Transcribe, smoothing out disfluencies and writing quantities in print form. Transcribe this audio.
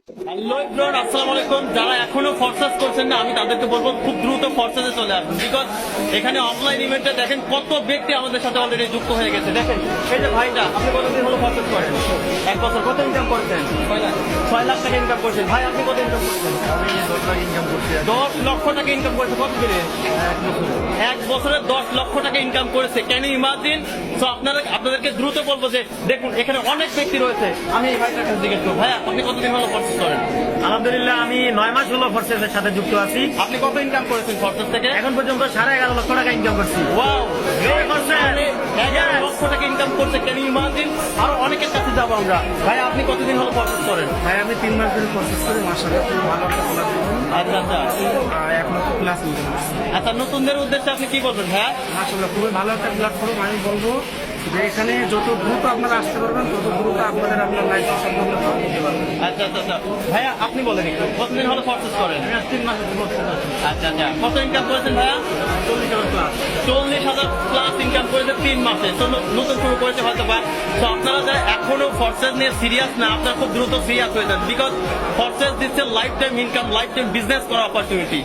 Hello everyone, আসসালামু আলাইকুম। যারা এখনো ফরসাস করছেন না, আমি তাদেরকে বলবো খুব দ্রুত ফরসাসে চলে আসুন। বিকজ এখানে অফলাইন ইভেন্টে দেখেন কত ব্যক্তি আমাদের সাথে অলরেডি যুক্ত হয়ে গেছে। দেখেন এই যে ভাইটা, আপনি কতদিন হলো ফরসাস করেন? 1 বছর। কত ইনকাম করছেন? 6 লাখ টাকা ইনকাম করছেন। ভাই আপনি কত ইনকাম করছেন? আমি 10 লাখ ইনকাম করছি। 10 লক্ষ টাকা ইনকাম করেছে। কত করে? 1 বছরে 10 লক্ষ টাকা ইনকাম করেছে। Can you imagine? তো আপনাদেরকে দ্রুত বলবো যে দেখুন এখানে অনেক ব্যক্তি রয়েছে। আমি এই ভাইটার কাছে জিজ্ঞেস করবো, ভাইয়া আপনি কতদিন হলো ফরসাস করেন? আলহামদুলিল্লাহ, আমি 9 মাস হলো ফরসেসের সাথে যুক্ত আছি। আপনি কত ইনকাম করেছেন ফরসাস থেকে? এখন পর্যন্ত 11.5 লক্ষ টাকা ইনকাম করছি। Wow, Very good, sir. 11 লক্ষ টাকা ইনকাম করছে। Can you imagine? আরো অনেকের কাছে যাবো আমরা। ভাই আপনি কতদিন হলো ফরসাস করেন? ভাই আমি 3 মাস ধরে প্রসেস করি, মাশাআল্লাহ খুব ভালো একটা ফলাফল। আচ্ছা আচ্ছা 1 লক্ষ প্লাস ইনকাম করছি। আচ্ছা, নতুনদের উদ্দেশ্যে আপনি কি বলবেন? হ্যাঁ, মাশাআল্লাহ খুবই ভালো একটা প্ল্যাটফর্ম। আমি বলবো যে এখানে যত দ্রুত আপনারা আসতে পারবেন তত দ্রুত আপনাদের আপনার লাইফ সম্পূর্ণ করতে পারবেন। আচ্ছা আচ্ছা আচ্ছা ভাইয়া আপনি বলেন একটু, কতদিন হলো ফরসাস করেন? 3 মাস ধরে আচ্ছা আচ্ছা, কত ইনকাম করেছেন ভাইয়া? 40,000 প্লাস। 40,000 প্লাস ইনকাম করেছে 3 মাসে। তো নতুন শুরু করেছে হয়তো বা। তো আপনারা যারা এখনো ফরসাস নিয়ে সিরিয়াস না, আপনারা খুব দ্রুত সিরিয়াস হয়ে যান। বিকজ ফরসাস দিচ্ছে life time income, life time business করার অপরচুনিটি।